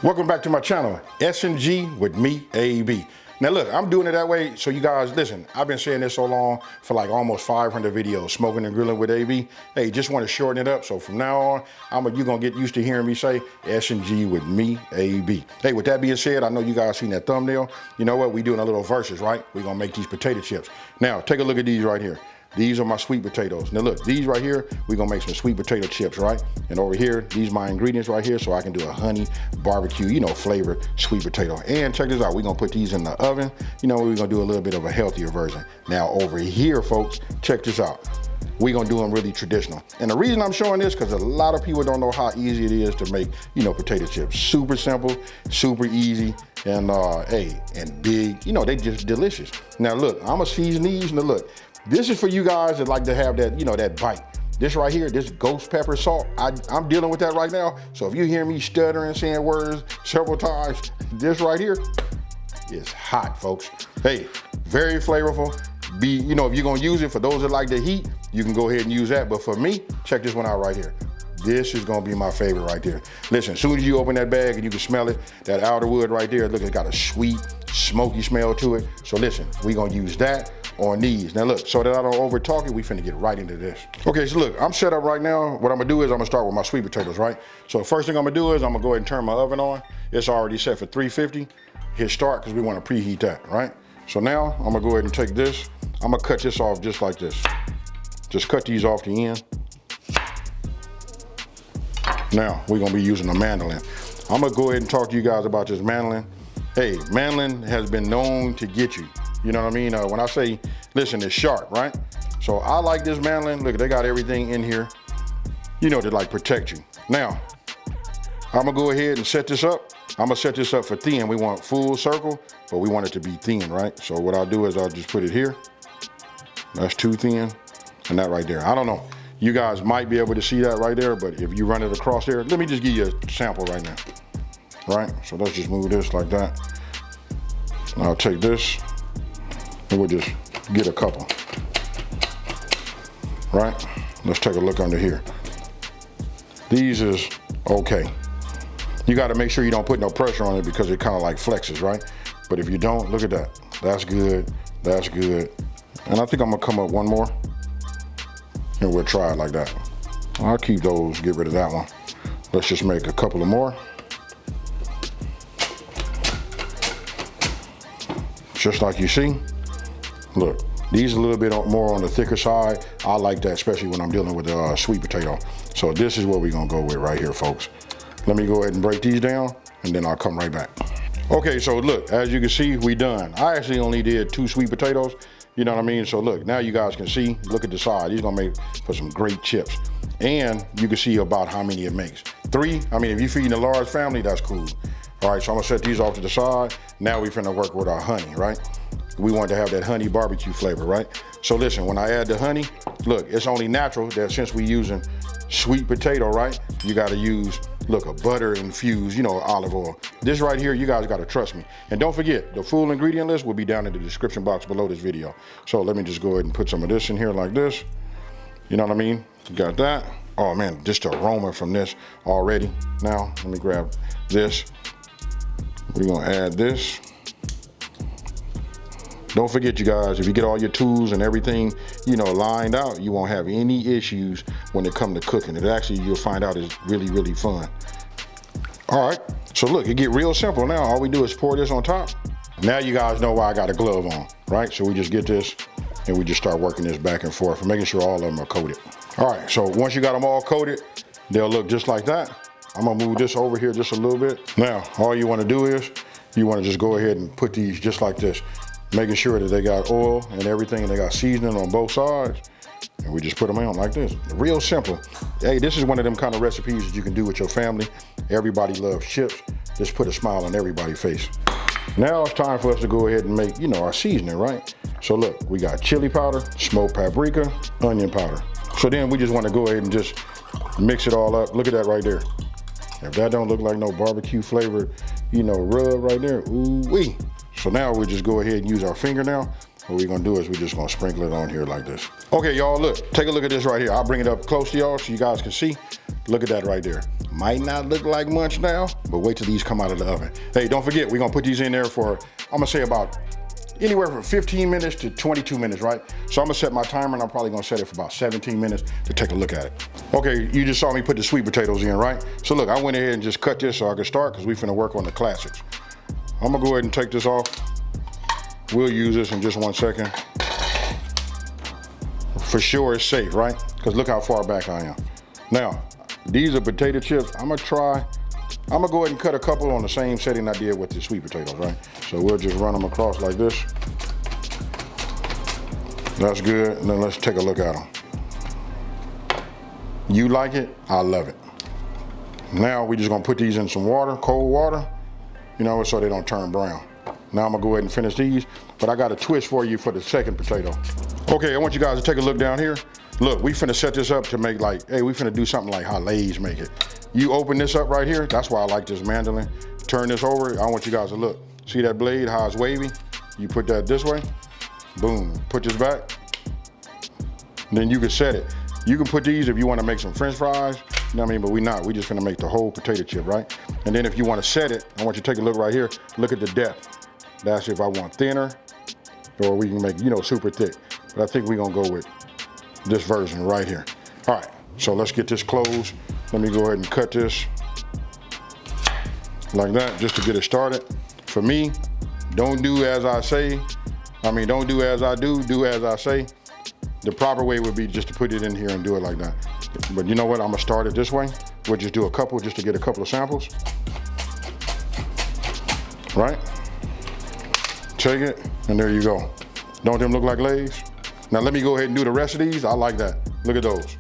Welcome back to my channel, S&G with me, AB. Now look, I'm doing it that way so you guys, listen, I've been saying this so long for like almost 500 videos, smoking and grilling with AB. Hey, just want to shorten it up. So from now on, you're going to get used to hearing me say S&G with me, AB. Hey, with that being said, I know you guys seen that thumbnail. You know what? We doing a little versus, right? We're going to make these potato chips. Now, take a look at these right here. These are my sweet potatoes. Now look, these right here, we're gonna make some sweet potato chips, right? And over here, these my ingredients right here, so I can do a honey barbecue, you know, flavored sweet potato. And check this out, we're gonna put these in the oven. You know, we're gonna do a little bit of a healthier version. Now over here, folks, check this out. We're gonna do them really traditional. And the reason I'm showing this, because a lot of people don't know how easy it is to make, you know, potato chips. Super simple, super easy, and hey, and big, you know, they just delicious. Now look, I'm gonna season these. Now look, this is for you guys that like to have that, you know, that bite. This right here, this ghost pepper salt, I'm dealing with that right now. So if you hear me stuttering, saying words several times, this right here is hot, folks. Hey, very flavorful. You know, if you're gonna use it, for those that like the heat, you can go ahead and use that. But for me, check this one out right here. This is gonna be my favorite right there. Listen, as soon as you open that bag and you can smell it, that outer wood right there, look, it's got a sweet, smoky smell to it. So listen, we're gonna use that on these. Now look, so that I don't over talk it, we finna get right into this. Okay, so look, I'm set up right now. What I'm gonna do is I'm gonna start with my sweet potatoes, right? So the first thing I'm gonna do is I'm gonna go ahead and turn my oven on. It's already set for 350. Hit start, because we wanna preheat that, right? So now I'm gonna go ahead and take this. I'm gonna cut this off just like this. Just cut these off the end. Now we're gonna be using a mandolin. I'm gonna go ahead and talk to you guys about this mandolin. Hey, mandolin has been known to get you. You know what I mean? When I say, listen, it's sharp, right? So I like this mandolin. Look, they got everything in here, you know, to like protect you. Now, I'm gonna go ahead and set this up. I'm gonna set this up for thin. We want full circle, but we want it to be thin, right? So what I'll do is I'll just put it here. That's too thin, and that right there. I don't know. You guys might be able to see that right there, but if you run it across there, let me just give you a sample right now. Right, so let's just move this like that. I'll take this, and we'll just get a couple. Right, let's take a look under here. These is okay. You gotta make sure you don't put no pressure on it because it kind of like flexes, right? But if you don't, look at that. That's good, that's good. And I think I'm gonna come up one more, and we'll try it like that. I'll keep those, get rid of that one. Let's just make a couple of more. Just like you see, look, these a little bit more on the thicker side. I like that, especially when I'm dealing with the sweet potato. So this is what we're gonna go with right here, folks. Let me go ahead and break these down, and then I'll come right back. Okay, so look, as you can see, we done. I actually only did 2 sweet potatoes, you know what I mean? So look, now you guys can see, look at the side. These gonna make for some great chips. And you can see about how many it makes. 3, I mean, if you're feeding a large family, that's cool. All right, so I'm gonna set these off to the side. Now we finna work with our honey, right? We want to have that honey barbecue flavor, right? So listen, when I add the honey, look, it's only natural that since we using sweet potato, right? You gotta use, look, a butter infused, you know, olive oil. This right here, you guys gotta trust me. And don't forget, the full ingredient list will be down in the description box below this video. So let me just go ahead and put some of this in here like this. You know what I mean? You got that. Oh man, just the aroma from this already. Now, let me grab this. We're gonna add this. Don't forget, you guys, if you get all your tools and everything, you know, lined out, you won't have any issues when it comes to cooking. It actually, you'll find out, is really, really fun. All right, so look, it get real simple now. All we do is pour this on top. Now you guys know why I got a glove on, right? So we just get this and we just start working this back and forth and making sure all of them are coated. All right, so once you got them all coated, they'll look just like that. I'm gonna move this over here just a little bit. Now, all you wanna do is, you wanna just go ahead and put these just like this, making sure that they got oil and everything, and they got seasoning on both sides. And we just put them on like this. Real simple. Hey, this is one of them kind of recipes that you can do with your family. Everybody loves chips. Just put a smile on everybody's face. Now it's time for us to go ahead and make, you know, our seasoning, right? So look, we got chili powder, smoked paprika, onion powder. So then we just wanna go ahead and just mix it all up. Look at that right there. If that don't look like no barbecue flavored, you know, rub right there, ooh-wee. So now we'll just go ahead and use our finger now. what we're gonna do is we're just gonna sprinkle it on here like this. Okay, y'all, look, take a look at this right here. I'll bring it up close to y'all so you guys can see. Look at that right there. Might not look like much now, but wait till these come out of the oven. Hey, don't forget, we're gonna put these in there for, I'm gonna say about anywhere from 15 minutes to 22 minutes, right? So I'm gonna set my timer and I'm probably gonna set it for about 17 minutes to take a look at it. Okay, you just saw me put the sweet potatoes in, right? So look, I went ahead and just cut this so I could start because we finna work on the classics. I'm gonna go ahead and take this off. We'll use this in just 1 second. For sure it's safe, right? Because look how far back I am. Now, these are potato chips. I'm gonna go ahead and cut a couple on the same setting I did with the sweet potatoes, right? So we'll just run them across like this. That's good, and then let's take a look at them. You like it, I love it. Now we're just gonna put these in some water, cold water, you know, so they don't turn brown. Now I'm gonna go ahead and finish these, but I got a twist for you for the second potato. Okay, I want you guys to take a look down here. Look, we finna set this up to make like, hey, we finna do something like how Lay's make it. You open this up right here, that's why I like this mandolin. Turn this over, I want you guys to look. See that blade, how it's wavy? You put that this way, boom, put this back. Then you can set it. You can put these if you wanna make some French fries, you know what I mean, but we not, we just finna make the whole potato chip, right? And then if you wanna set it, I want you to take a look right here, look at the depth. That's if I want thinner, or we can make, you know, super thick. But I think we're gonna go with this version right here. All right, so let's get this closed. Let me go ahead and cut this like that, just to get it started. For me, don't do as I say. I mean, don't do as I do as I say. The proper way would be just to put it in here and do it like that. But you know what, I'm gonna start it this way. We'll just do a couple, just to get a couple of samples. Right? Take it, and there you go. Don't them look like Lay's? Now let me go ahead and do the rest of these. I like that. Look at those.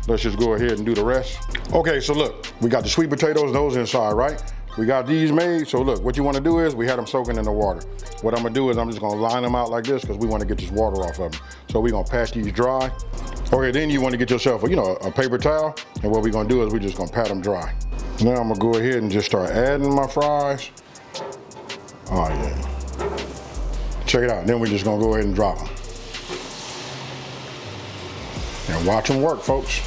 Let's just go ahead and do the rest. Okay, so look, we got the sweet potatoes, those inside, right? We got these made, so look, what you wanna do is, we had them soaking in the water. What I'm gonna do is, I'm just gonna line them out like this because we wanna get this water off of them. So we're gonna pat these dry. Okay, then you wanna get yourself, you know, a paper towel, and what we're gonna do is we're just gonna pat them dry. Now I'm gonna go ahead and just start adding my fries. Oh yeah. Check it out, then we're just gonna go ahead and drop them. And watch them work, folks.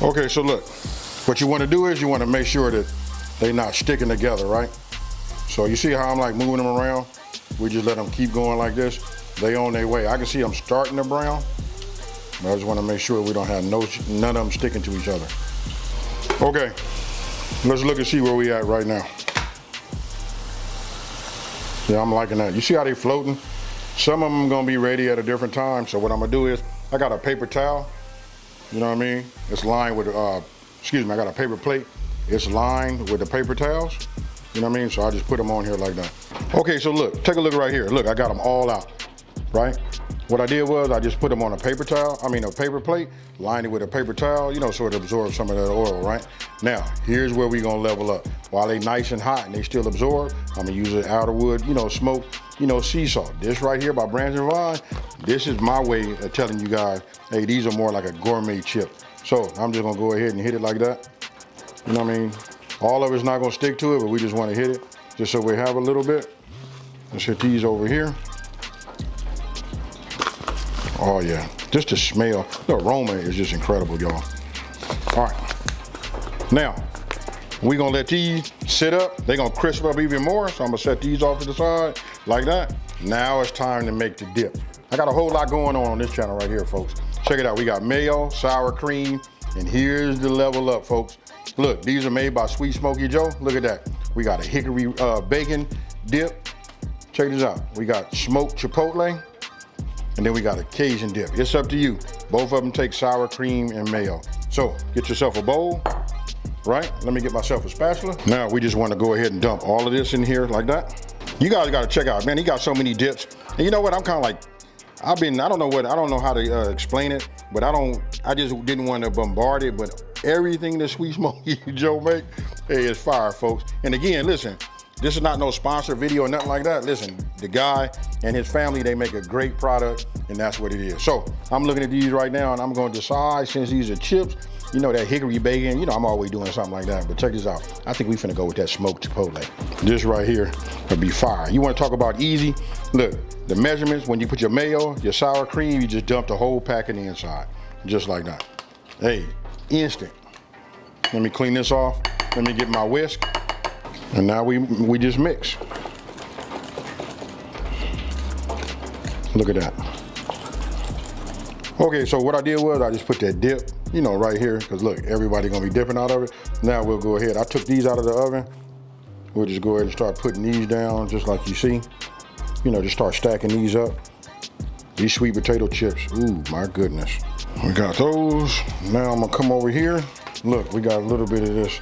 Okay, so look, what you wanna do is you wanna make sure that they're not sticking together, right? So you see how I'm like moving them around? We just let them keep going like this. They on their way. I can see them starting to brown, but I just wanna make sure we don't have none of them sticking to each other. Okay, let's look and see where we at right now. Yeah, I'm liking that. You see how they floating? Some of them gonna be ready at a different time. So what I'm gonna do is, I got a paper towel, you know what I mean? It's lined with, excuse me, I got a paper plate. It's lined with the paper towels, you know what I mean? So I just put them on here like that. Okay, so look, take a look right here. Look, I got them all out, right? What I did was I just put them on a paper towel, a paper plate, lined it with a paper towel, you know, so it absorbs some of that oil, right? Now, here's where we're gonna level up. While they nice and hot and they still absorb, I'm gonna use an outerwood, you know, smoked, you know, sea salt. This right here by Brands and Vine, this is my way of telling you guys, hey, these are more like a gourmet chip. So I'm just gonna go ahead and hit it like that. You know what I mean? All of it's not gonna stick to it, but we just wanna hit it just so we have a little bit. Let's hit these over here. Oh yeah, just the smell, the aroma is just incredible, y'all. All right, now, we're gonna let these sit up. They're gonna crisp up even more, so I'm gonna set these off to the side, like that. Now it's time to make the dip. I got a whole lot going on this channel right here, folks. Check it out, we got mayo, sour cream, and here's the level up, folks. Look, these are made by Sweet Smoky Joe. Look at that. We got a hickory bacon dip. Check this out. We got smoked chipotle. And then we got a Cajun dip. It's up to you. Both of them take sour cream and mayo. So get yourself a bowl, right? Let me get myself a spatula. Now we just want to go ahead and dump all of this in here like that. You guys got to check out, man, he got so many dips. And you know what, I'm kind of like, I don't know how to explain it, but I just didn't want to bombard it, but everything that Sweet Smoky Joe make, hey, it's fire, folks. And again, listen, this is not no sponsor video or nothing like that. Listen, the guy and his family, they make a great product, and that's what it is. So I'm looking at these right now, and I'm going to decide, since these are chips, you know, that hickory bacon, you know, I'm always doing something like that. But check this out. I think we finna go with that smoked chipotle. This right here would be fire. You want to talk about easy? Look, the measurements, when you put your mayo, your sour cream, you just dump the whole pack in the inside, just like that. Hey, instant. Let me clean this off. Let me get my whisk. And now we just mix. Look at that. Okay, so what I did was I just put that dip, you know, right here, because look, everybody gonna be dipping out of it. Now we'll go ahead. I took these out of the oven. We'll just go ahead and start putting these down just like you see. You know, just start stacking these up. These sweet potato chips, ooh, my goodness. We got those. Now I'm gonna come over here. Look, we got a little bit of this.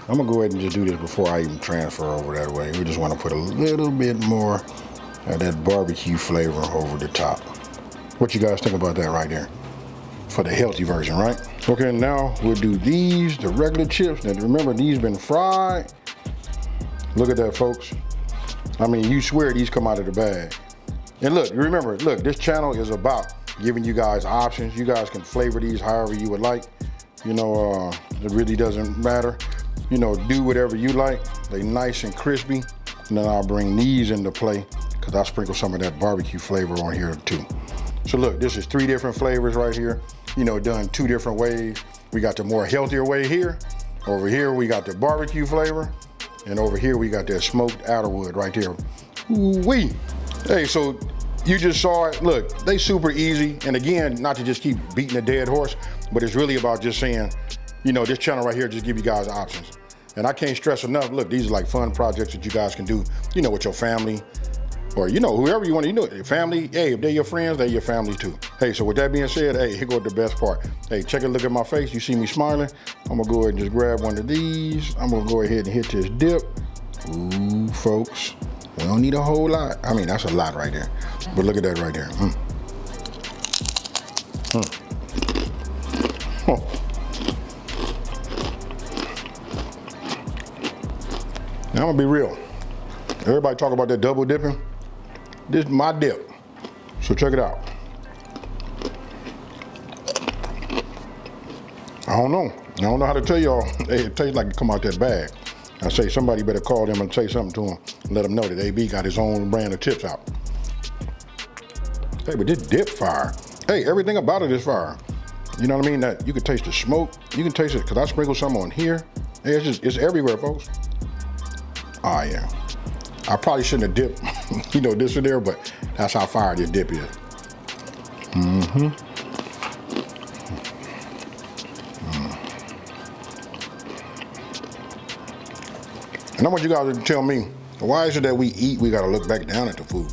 I'm gonna go ahead and just do this before I even transfer over that way. We just wanna put a little bit more of that barbecue flavor over the top. What you guys think about that right there? For the healthy version, right? Okay, now we'll do these, the regular chips. Now remember, these been fried. Look at that, folks. I mean, you swear these come out of the bag. And look, remember, look, this channel is about giving you guys options. You guys can flavor these however you would like. You know, it really doesn't matter. You know, do whatever you like. They nice and crispy. And then I'll bring these into play because I sprinkle some of that barbecue flavor on here too. So look, this is 3 different flavors right here. You know, done 2 different ways. We got the more healthier way here. Over here, we got the barbecue flavor. And over here, we got that smoked outerwood right there. Ooh-wee. Hey, so you just saw it. Look, they super easy. And again, not to just keep beating a dead horse, but it's really about just saying, you know, this channel right here just give you guys options. And I can't stress enough, look, these are like fun projects that you guys can do, you know, with your family or, you know, whoever you want to, you know, your family. Hey, if they're your friends, they're your family too. Hey, so with that being said, hey, here goes the best part. Hey, check a look at my face. You see me smiling? I'm gonna go ahead and just grab one of these. I'm gonna go ahead and hit this dip. Ooh, folks, we don't need a whole lot. I mean, that's a lot right there. But look at that right there. Oh. Now I'm gonna be real. Everybody talk about that double dipping. This is my dip. So check it out. I don't know how to tell y'all. Hey, it tastes like it come out that bag. I say somebody better call them and say something to them and let them know that AB got his own brand of chips out. Hey, but this dip fire. Hey, everything about it is fire. You know what I mean? That you can taste the smoke. You can taste it because I sprinkle some on here. Hey, it's everywhere, folks. Oh yeah. I probably shouldn't have dipped, you know, this or there, but that's how fire this dip is. And I want you guys to tell me, why is it that we eat, we gotta look back down at the food?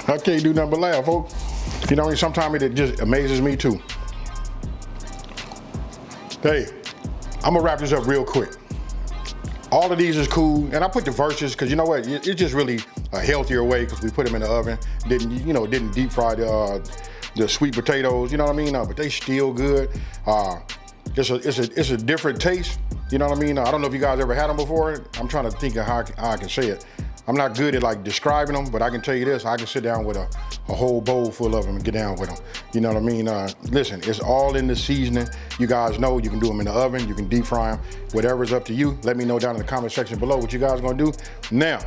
I can't do nothing but laugh, folks. You know what I mean? Sometimes it just amazes me too. Hey, I'm gonna wrap this up real quick. All of these is cool, and I put the verses because you know what? It's just really a healthier way because we put them in the oven. Didn't deep fry the sweet potatoes. You know what I mean? But they still good. It's a different taste. You know what I mean? I don't know if you guys ever had them before. I'm trying to think of how I can say it. I'm not good at like describing them, but I can tell you this, I can sit down with a whole bowl full of them and get down with them. You know what I mean? Listen, it's all in the seasoning. You guys know you can do them in the oven, you can deep fry them, whatever's up to you. Let me know down in the comment section below what you guys gonna do. Now,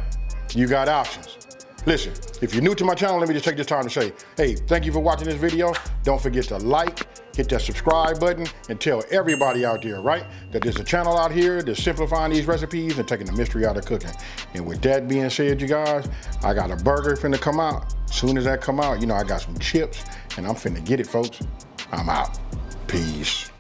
you got options. Listen, if you're new to my channel, let me just take this time to say, hey, thank you for watching this video. Don't forget to like, hit that subscribe button, and tell everybody out there, right, that there's a channel out here that's simplifying these recipes and taking the mystery out of cooking. And with that being said, you guys, I got a burger finna come out. As soon as that come out, you know, I got some chips, and I'm finna get it, folks. I'm out. Peace.